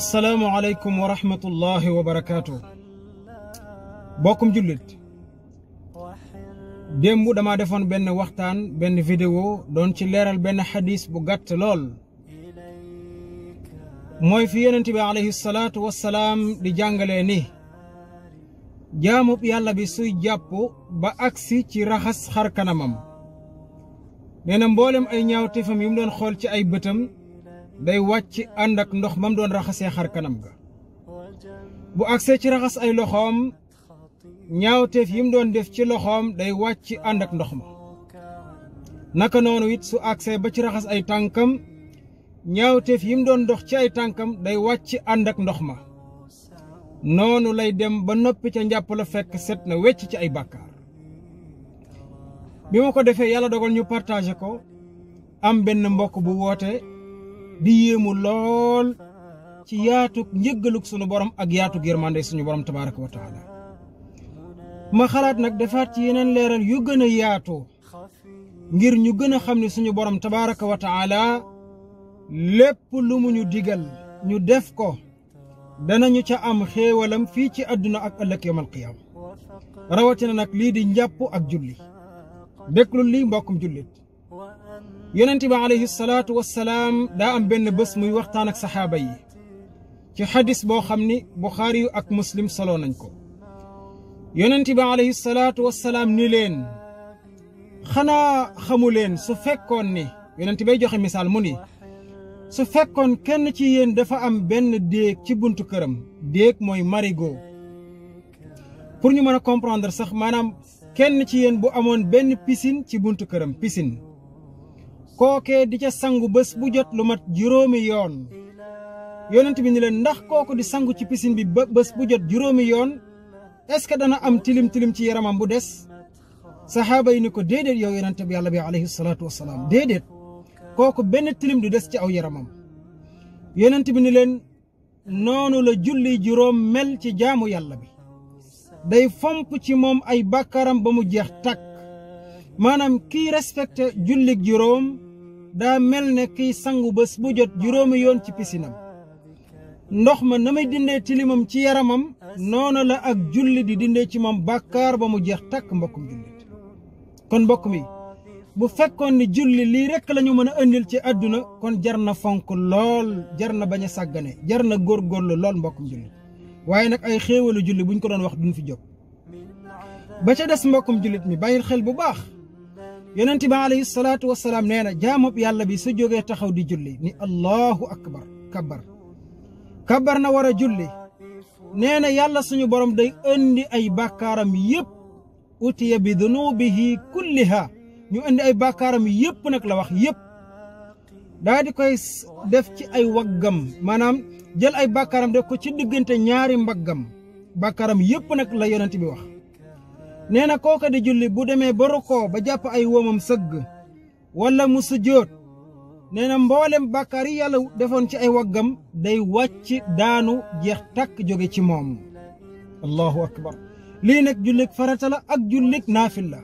السلام عليكم ورحمة الله وبركاته. بوكم جلد démb dama defoon benn waxtaan benn vidéo doon ci leeral benn xadis bu gàtt lool mooy fi yonent bi alayhi salaatu wassalaam di jàngale ni jaamub yàlla bi suy jàpp ba agsi ci raxas xar kanamam nee na mboolem ay ñaawteefam yi mu doon xool ci ay bëtam day wàcc ànd ak ndox mam doon raxasee xar kanam ga bu agsee ci raxas ay loxoom ñaawteef yim doon def ci loxoom day wàcc ànd ak ndox ma naka noonu it su agsee ba ci raxas ay tànkam ñaawteef yim doon dox ci ay tànkam day wàcc ànd ak ndox ma noonu lay dem ba noppi ca njàpp la fekk set na wecc ci ay bàkkaar bi ma ko defee yàlla dogal ñu partagé ko am benn mbokk bu woote di yéemu lool ci yaatuk njëggaluk sunu borom ak yaatuk yërmande suñu borom tabaaraka wa taala ma xalaat nag defaat ci yeneen leeral yu gën a yaatu ngir ñu gën a xam ne suñu borom tabaaraka wa taala lépp lu mu ñu digal ñu def ko danañu ca am xéewalam fii ci àdduna ak ëllëg yawmal qiyaama rawatina nag lii di njàpp ak julli déglul lii mbokkum jullit yonent bi alayhi salaatu wassalaam daa am benn bés muy waxtaan ak saxaaba yi ci xadis boo xam ni buxaari yu ak muslim solo nañ ko yonent bi alayhi salaatu wassalaam ni leen xanaa xamu leen su fekkoon ni yonent bay joxe misaal mu ni su fekkoon kenn ci yéen dafa am benn déeg ci buntu këram déeg mooy marigot pour ñu mën a comprendre sax maanaam kenn ci yéen bu amoon benn piscine ci buntu këram piscine kookee di ca sangu bés bu jot lu mat juróomi yoon yonent bi ni leen ndax kooku di sangu ci piscine bi ba bés bu jot juróomi yoon est-ce que dana am tilim tilim ci yaramam bu des saxaaba yi ni ko déedéet yow yonent bi yàlla bi alayhi salaatu wassalaam déedéet kooku benn tilim du des ci aw yaramam yonent bi ni leen noonu la julli juróom mel ci jaamu yàlla bi day fomp ci moom ay bàkkaaram ba mu jeex tàkk maanaam kiy respecté jullik juróom daa mel ne kiy sangu bés bu jot juróomi yoon ci pisinam ndox ma na may dindee tilimam ci yaramam noonu la ak julli di dindee ci moom bàkkaar ba mu jeex tàkk mbokkum jullit kon mbokk mi bu fekkoon ni julli lii rekk la ñu mën a indil ci àdduna kon jar na fonk lool jar na bañ a sàggane jar na góorgóorlu lool mbokkum jullit waaye nag ay xéewalu julli buñ ko doon wax duñ fi jóg ba ca des mbokkum jullit mi bàyyil xel bu baax yonent bi alayhi salaatu wassalaam nee na jaamub yàlla bi su jógee taxaw di julli ni allahu akbar kabbar na war a julli nee na yàlla suñu borom day indi ay bàkkaaram yépp utiya bi dunubihi kulliha ñu indi ay bàkkaaram yépp nag la wax yépp daa di koy def ci ay waggam maanaam jël ay bàkkaaram def ko ci diggante ñaari mbaggam bàkkaaram yépp nag la yonent bi wax nee na kooka di julli bu demee ba rukoo ba jàpp ay womam sëgg wala mu sujjóot nee na mboolem bàkkaar yi yàlla defoon ci ay waggam day wàcc daanu jeex tàkk jóge ci moom allahu akbar lii nag jullik farata la ak jullik naafil la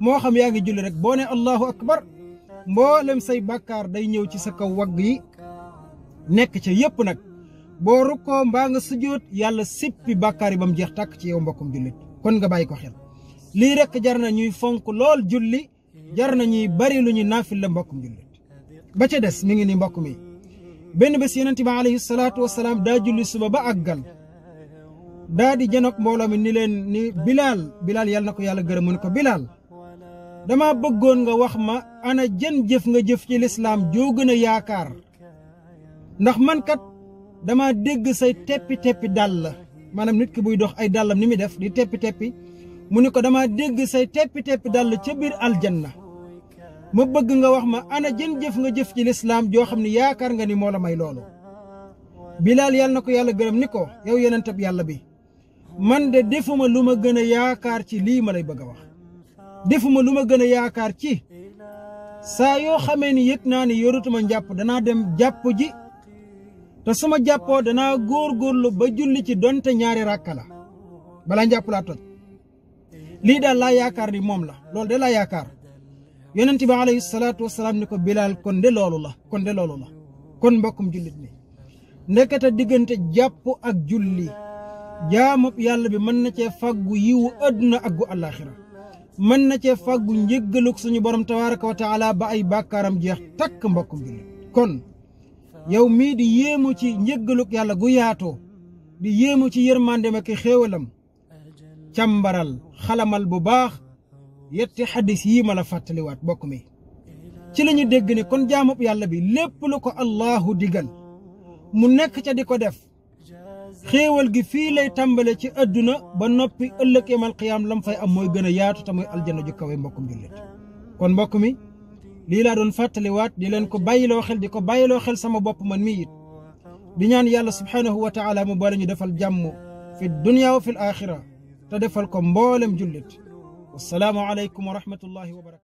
moo xam yaa ngi julli rek boo ne allahu akbar mboolem say bàkkaar day ñëw ci sa kaw wagg yi nekk ca yépp nag boo rukkoo mbaa nga sujjóot yàlla sippi bàkkaar yi ba mu jeex tàkk ci yow mbokkum jullit kon nga bàyyi ko xel lii rek jar na ñuy fonk lool julli jar na ñuy bari lu ñuy naafil la mbokkum jullit ba ca des mi ngi ni mbokk mi benn bés yonent bi alayhi salaatu wassalaam daa julli suba ba àggal daa di janoog mbooloo mi ni leen ni bilaal yàlla na ko yàlla gërëm mu ni ko bilaal dama bëggoon nga wax ma ana jën jëf nga jëf ci lislaam joo gën a yaakaar ndax man kat dama dégg say teppi dàll maanaam nit ki buy dox ay dàllam ni muy def di teppi mu ni ko dama dégg say teppi dàll ca biir aljanna ma bëgg nga wax ma ana jën jëf nga jëf ci lislaam joo xam ne yaakaar nga ni moo la may loolu bilaal yàlla na ko yàlla gërëm ni ko yow yonentab yàlla bi man de defuma lu ma gën a yaakaar ci lii ma lay bëgg a wax defuma lu ma gën a yaakaar ci saa yoo xamee ni yëg naa ni yorutuma njàpp danaa dem jàpp ji te su ma jàppoo danaa góorgóorlu ba julli ci donte ñaari ràkka la balaa njàpp laa toj lii daal laa yaakaar ni moom la loolu de laa yaakaar yonent bi alayhi salaatu wasalaam ni ko bilaal kon de loolu la kon mbokkum jullit mi ndekete diggante jàpp ak julli jaamub yàlla bi mën na cee fàggu yiwu àdduna ak gu àllaaxira mën na cee fàggu njëggaluk suñu borom tabaaraka wa taala ba ay bàkkaaram jeex takk mbokkum jullit kon yow mii di yéemu ci njëggaluk yàlla gu yaatoo di yéemu ci yërmandem ak xéewalam càmbaral xalamal bu baax yetti xadis yii ma la fàttaliwaat bokk mi ci la ñu dégg ni kon jaamub yàlla bi lépp lu ko allahu digal mu nekk ca di ko def xéewal gi fii lay tàmbale ci àdduna ba noppi ëllëg yamal qiyaam lam fay am mooy gën a yaatu te mooy aljanna ju kawe mbokkum jullit kon mbokk mi lii laa doon fàttaliwaat di leen ko bàyyiloo xel di ko bàyyiloo xel sama bopp man mii it di ñaan yàlla subhaanahu wa taala mu boole ñu defal jàmm fi dunya wa fi l axira te defal ko mboolem jullit wassalaamu aleykum wa rahmatullahi wa barakatu